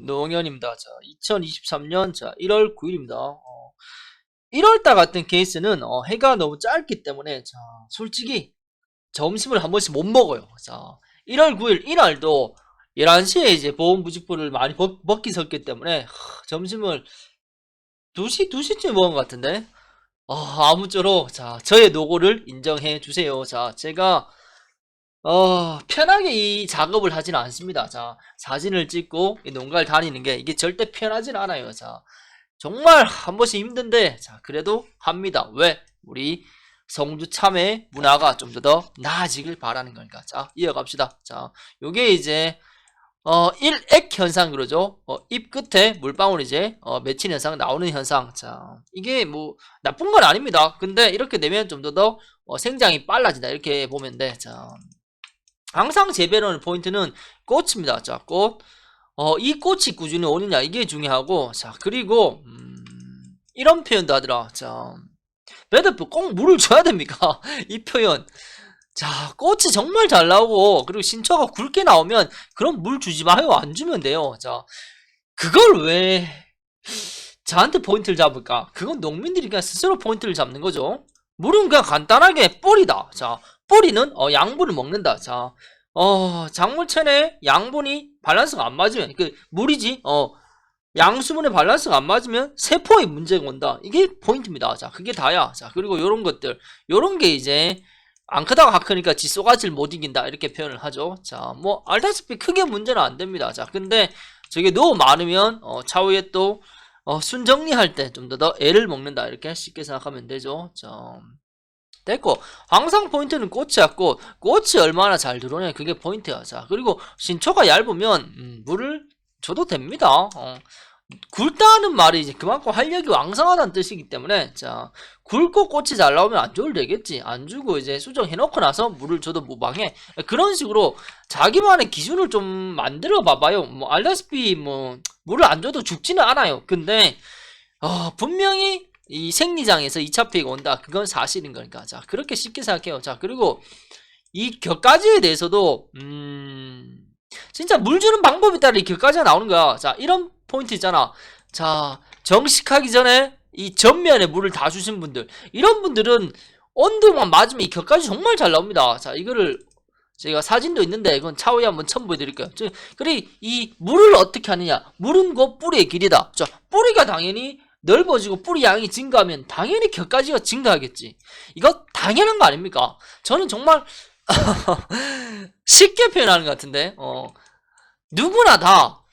노영현입니다. 자, 2023년 1월 9일입니다. 1월달 같은 케이스는 해가 너무 짧기 때문에 솔직히 점심을 한 번씩 못 먹어요. 자, 1월 9일 이날도 11시에 이제 보온부직포를 많이 먹기 섰기 때문에 점심을 2시쯤 먹은 것 같은데 아무쪼록 저의 노고를 인정해 주세요. 제가 편하게 이 작업을 하지는 않습니다. 사진을 찍고 이 농가를 다니는 게 이게 절대 편하진 않아요. 정말 한 번씩 힘든데, 그래도 합니다. 왜? 우리 성주 참외 문화가 좀 더 나아지길 바라는 거니까. 이어갑시다. 요게 이제, 일액 현상 그러죠. 잎 끝에 물방울 이제, 맺힌 현상 나오는 현상. 이게 뭐, 나쁜 건 아닙니다. 근데 이렇게 되면 좀 더 생장이 빨라진다. 이렇게 보면 돼. 항상 재배하는 포인트는 꽃입니다. 꽃. 이 꽃이 꾸준히 오느냐, 이게 중요하고, 그리고, 이런 표현도 하더라. 배드프 꼭 물을 줘야 됩니까? 이 표현. 꽃이 정말 잘 나오고, 그리고 신초가 굵게 나오면, 그럼 물 주지 마요. 안 주면 돼요. 그걸 왜, 저한테 포인트를 잡을까? 그건 농민들이 그냥 스스로 포인트를 잡는 거죠. 물은 그냥 간단하게 뿌리다. 뿌리는 양분을 먹는다. 작물체내 양분이 밸런스가 안 맞으면 물이지 양수분의 밸런스가 안 맞으면 세포에 문제가 온다. 이게 포인트입니다. 그게 다야. 그리고 요런 것들, 요런 게 이제 안 크다가 크니까 지 쏘가지를 못 이긴다. 이렇게 표현을 하죠. 뭐 알다시피 크게 문제는 안 됩니다. 근데 저게 너무 많으면 차후에 또 순 정리할 때 좀 더 애를 먹는다. 이렇게 쉽게 생각하면 되죠. 됐고, 항상 포인트는 꽃이야. 꽃이 얼마나 잘 들어오냐, 그게 포인트야. 그리고 신초가 얇으면 물을 줘도 됩니다. 굵다는 말이 이제 그만큼 활력이 왕성하다는 뜻이기 때문에 굵고 꽃이 잘 나오면 안 줘도 되겠지. 안 주고 이제 수정해놓고 나서 물을 줘도 무방해. 그런 식으로 자기만의 기준을 좀 만들어 봐봐요. 뭐 알다시피 뭐 물을 안 줘도 죽지는 않아요. 근데 분명히 이 생리장에서 2차 피해가 온다. 그건 사실인 거니까. 그렇게 쉽게 생각해요. 그리고 이 격가지에 대해서도 진짜 물 주는 방법에 따라 이 격가지가 나오는 거야. 이런 포인트 있잖아. 정식하기 전에 이 전면에 물을 다 주신 분들, 이런 분들은 온도만 맞으면 이 격가지 정말 잘 나옵니다. 이거를 제가 사진도 있는데 이건 차후에 한번 첨부해 드릴게요. 그리고 이 물을 어떻게 하느냐? 물은 곧 뿌리의 길이다. 뿌리가 당연히 넓어지고 뿌리 양이 증가하면 당연히 격가지가 증가하겠지. 이거 당연한 거 아닙니까? 저는 정말 쉽게 표현하는 것 같은데 누구나 다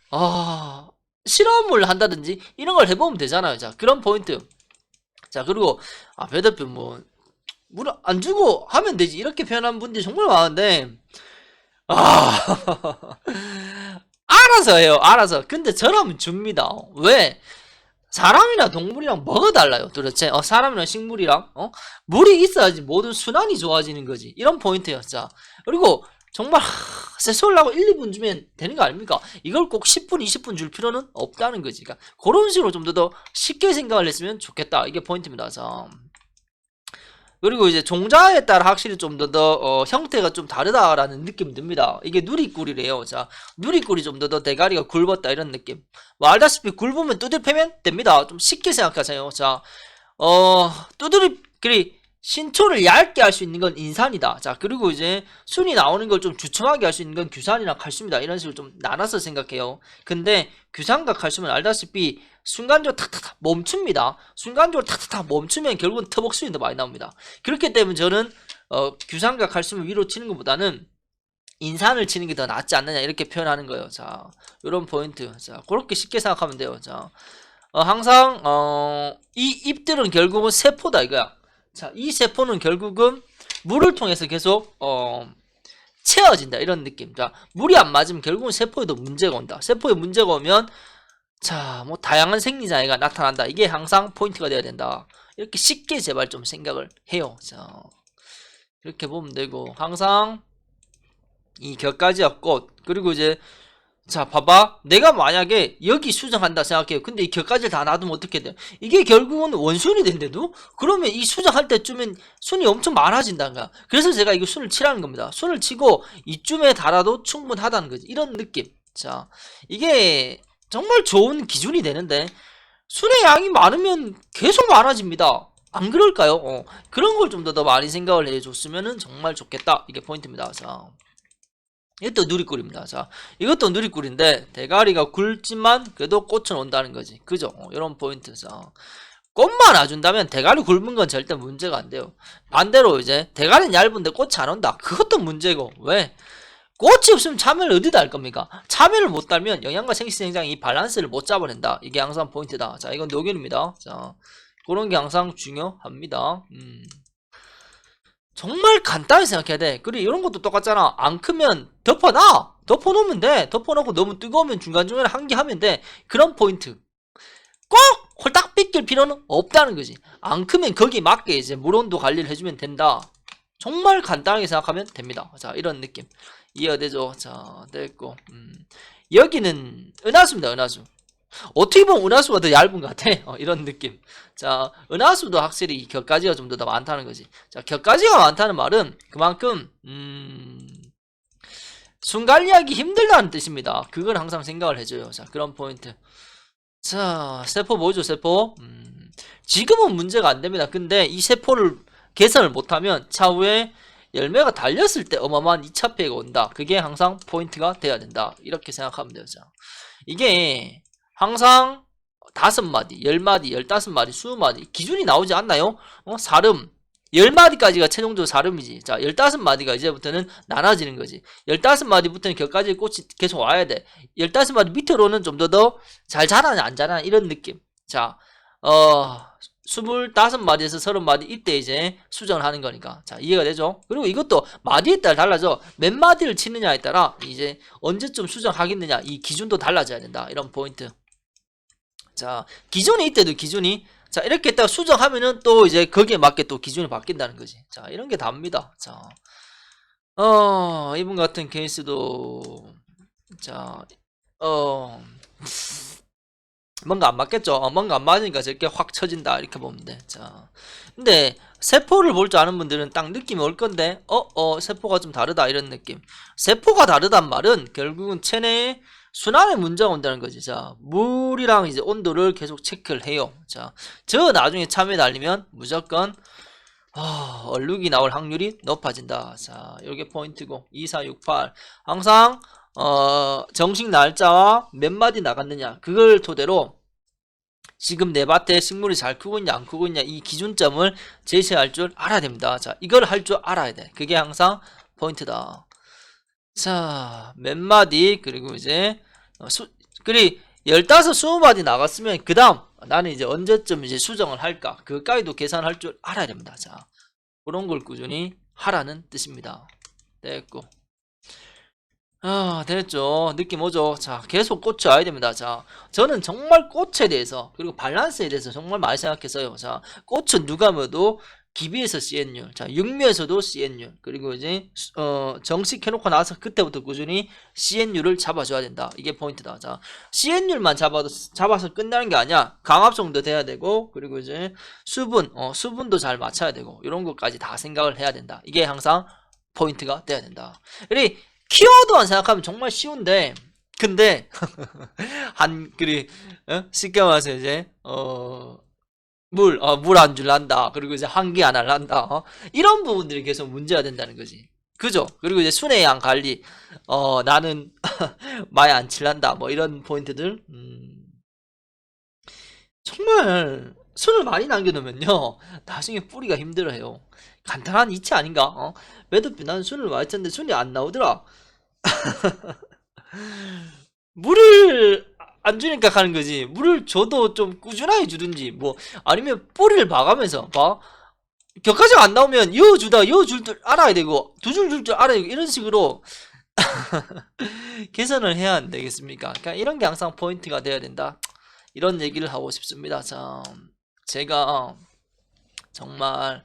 실험을 한다든지 이런 걸 해보면 되잖아요. 그런 포인트. 그리고 배드표 뭐 물 안 주고 하면 되지, 이렇게 표현하는 분들이 정말 많은데 알아서 해요. 알아서. 근데 저라면 줍니다. 왜? 사람이나 동물이랑 뭐가 달라요 도대체? 사람이랑 식물이랑 물이 있어야지 모든 순환이 좋아지는 거지. 이런 포인트예요. 그리고 정말 세수하려고 1, 2분 주면 되는 거 아닙니까? 이걸 꼭 10분, 20분 줄 필요는 없다는 거지. 그러니까 그런 식으로 좀 더 쉽게 생각을 했으면 좋겠다. 이게 포인트입니다. 그리고 이제 종자에 따라 확실히 좀 더 형태가 좀 다르다라는 느낌이 듭니다. 이게 누리꿀이래요. 누리꿀이 좀 더 대가리가 굵었다, 이런 느낌. 뭐 알다시피 굵으면 두드려 패면 됩니다. 좀 쉽게 생각하세요. 신초를 얇게 할 수 있는 건 인산이다. 그리고 이제 순이 나오는 걸 좀 주춤하게 할 수 있는 건 규산이나 칼슘이다. 이런 식으로 좀 나눠서 생각해요. 근데 규산과 칼슘은 알다시피 순간적으로 탁탁탁 멈춥니다. 순간적으로 탁탁탁 멈추면 결국은 터벅순이 더 많이 나옵니다. 그렇기 때문에 저는 규산과 칼슘을 위로 치는 것보다는 인산을 치는 게 더 낫지 않느냐, 이렇게 표현하는 거예요. 요런 포인트. 그렇게 쉽게 생각하면 돼요. 항상 이 잎들은 결국은 세포다 이거야. 이 세포는 결국은 물을 통해서 계속 채워진다, 이런 느낌. 물이 안 맞으면 결국은 세포에도 문제가 온다. 세포에 문제가 오면 뭐 다양한 생리장애가 나타난다. 이게 항상 포인트가 돼야 된다. 이렇게 쉽게 제발 좀 생각을 해요. 이렇게 보면 되고, 항상 이 격가지와 꽃, 그리고 이제 봐봐, 내가 만약에 여기 수정한다 생각해요. 근데 이 격가지를 다 놔두면 어떻게 돼요? 이게 결국은 원순이 된대도, 그러면 이 수정할 때쯤엔 순이 엄청 많아진다는 거야. 그래서 제가 이거 순을 치라는 겁니다. 순을 치고 이쯤에 달아도 충분하다는 거지. 이런 느낌. 이게 정말 좋은 기준이 되는데 순의 양이 많으면 계속 많아집니다. 안 그럴까요? 그런 걸 좀 더 많이 생각을 해줬으면 정말 좋겠다. 이게 포인트입니다. 자, 이것도 누리꿀입니다. 자, 이것도 누리꿀인데 대가리가 굵지만 그래도 꽃은 온다는 거지. 그죠? 이런 포인트. 자, 꽃만 놔준다면 대가리 굵은 건 절대 문제가 안 돼요. 반대로 이제 대가리는 얇은데 꽃이 안 온다. 그것도 문제고. 왜? 꽃이 없으면 참외를 어디다 할 겁니까? 참외를 못 달면 영양과 생식생장이 이 밸런스를 못 잡아낸다. 이게 항상 포인트다. 자, 이건 녹균입니다. 자, 그런 게 항상 중요합니다. 정말 간단히 생각해야 돼. 그리고 이런 것도 똑같잖아. 안 크면 덮어놔. 덮어놓으면 돼. 덮어놓고 너무 뜨거우면 중간중간에 환기하면 돼. 그런 포인트. 꼭 홀딱 삐낄 필요는 없다는 거지. 안 크면 거기에 맞게 이제 물온도 관리를 해주면 된다. 정말 간단하게 생각하면 됩니다. 자, 이런 느낌. 이해가 되죠? 자, 됐고. 여기는 은하수입니다, 은하수. 어떻게 보면 은하수가 더 얇은 것 같아. 이런 느낌. 자, 은하수도 확실히 격가지가 좀 더 많다는 거지. 자, 격가지가 많다는 말은 그만큼, 순 관리하기 힘들다는 뜻입니다. 그걸 항상 생각을 해줘요. 자, 그런 포인트. 자, 세포 뭐죠, 세포? 지금은 문제가 안 됩니다. 근데 이 세포를 개선을 못하면 차후에 열매가 달렸을 때 어마어마한 2차 피해가 온다. 그게 항상 포인트가 돼야 된다. 이렇게 생각하면 돼요. 자, 이게 항상 5마디, 10마디, 15마디, 20마디 기준이 나오지 않나요? 사름 10마디까지가 최종적으로 사름이지. 자, 15마디가 이제부터는 나눠지는 거지. 15마디부터는 격까지 꽃이 계속 와야 돼. 15마디 밑으로는 좀 더 잘 자라냐 안 자라냐 이런 느낌. 자, 25마디에서 30마디 이때 이제 수정을 하는 거니까. 자, 이해가 되죠? 그리고 이것도 마디에 따라 달라져. 몇 마디를 치느냐에 따라 이제 언제쯤 수정하겠느냐 이 기준도 달라져야 된다. 이런 포인트. 자, 기준이 이때도 기준이 자, 이렇게 딱 수정하면은 또 이제 거기에 맞게 또 기준이 바뀐다는 거지. 자, 이런 게 답니다. 자, 이분 같은 케이스도 자, 뭔가 안 맞겠죠? 뭔가 안 맞으니까 저렇게 확 쳐진다. 이렇게 보면 돼. 자, 근데 세포를 볼 줄 아는 분들은 딱 느낌이 올 건데, 세포가 좀 다르다. 이런 느낌. 세포가 다르단 말은 결국은 체내에 순환에 문제가 온다는 거지. 자, 물이랑 이제 온도를 계속 체크를 해요. 자, 저 나중에 참외 달리면 무조건 얼룩이 나올 확률이 높아진다. 자, 요게 포인트고 2468 항상 정식 날짜와 몇 마디 나갔느냐 그걸 토대로 지금 내 밭에 식물이 잘 크고 있냐 안 크고 있냐 이 기준점을 제시할 줄 알아야 됩니다. 자, 이걸 할 줄 알아야 돼. 그게 항상 포인트다. 자, 몇 마디 그리고 이제 그리 15, 20마디 나갔으면 그 다음 나는 이제 언제쯤 이제 수정을 할까 그까지도 계산할 줄 알아야 됩니다. 자, 그런 걸 꾸준히 하라는 뜻입니다. 됐고 됐죠. 느낌 오죠? 자, 계속 꽃이 와야 됩니다. 자, 저는 정말 꽃에 대해서, 그리고 밸런스에 대해서 정말 많이 생각했어요. 자, 꽃은 누가 뭐도 기비에서 CN율, 자, 육묘에서도 CN율, 그리고 이제, 정식 해놓고 나서 그때부터 꾸준히 CN율을 잡아줘야 된다. 이게 포인트다. 자, CN율만 잡아서 끝나는 게 아니야. 강합성도 돼야 되고, 그리고 이제 수분도 잘 맞춰야 되고, 이런 것까지 다 생각을 해야 된다. 이게 항상 포인트가 돼야 된다. 그리고 키워드만 생각하면 정말 쉬운데 근데 쉽게 말해서 이제 물 안 줄란다 그리고 이제 환기 안 할란다 이런 부분들이 계속 문제가 된다는 거지. 그죠? 그리고 이제 순의 양 관리 나는 많이 안 칠란다 뭐 이런 포인트들 정말 순을 많이 남겨놓으면요 나중에 뿌리가 힘들어요. 간단한 이치 아닌가? 매듭비 난 순을 많이 쳤는데 순이 안 나오더라. 물을 안 주니까 가는 거지. 물을 줘도 좀 꾸준하게 주든지 뭐 아니면 뿌리를 봐가면서 봐. 격까지가 안 나오면 이어줄 줄 알아야 되고 두 줄 줄 줄 알아야 되고 이런 식으로 개선을 해야 안 되겠습니까? 그러니까 이런 게 항상 포인트가 돼야 된다. 이런 얘기를 하고 싶습니다. 자, 제가 정말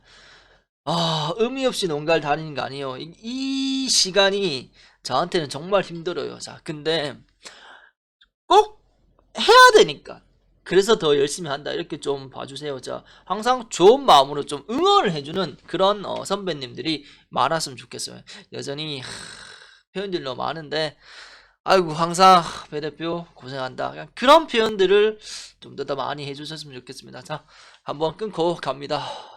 의미 없이 농가를 다니는 거 아니에요. 이 시간이 저한테는 정말 힘들어요. 자, 근데 꼭 해야 되니까. 그래서 더 열심히 한다. 이렇게 좀 봐주세요. 자, 항상 좋은 마음으로 좀 응원을 해주는 그런 선배님들이 많았으면 좋겠어요. 여전히 표현들이 너무 많은데 아이고 항상 배 대표 고생한다. 그냥 그런 표현들을 좀 더 많이 해주셨으면 좋겠습니다. 자, 한번 끊고 갑니다.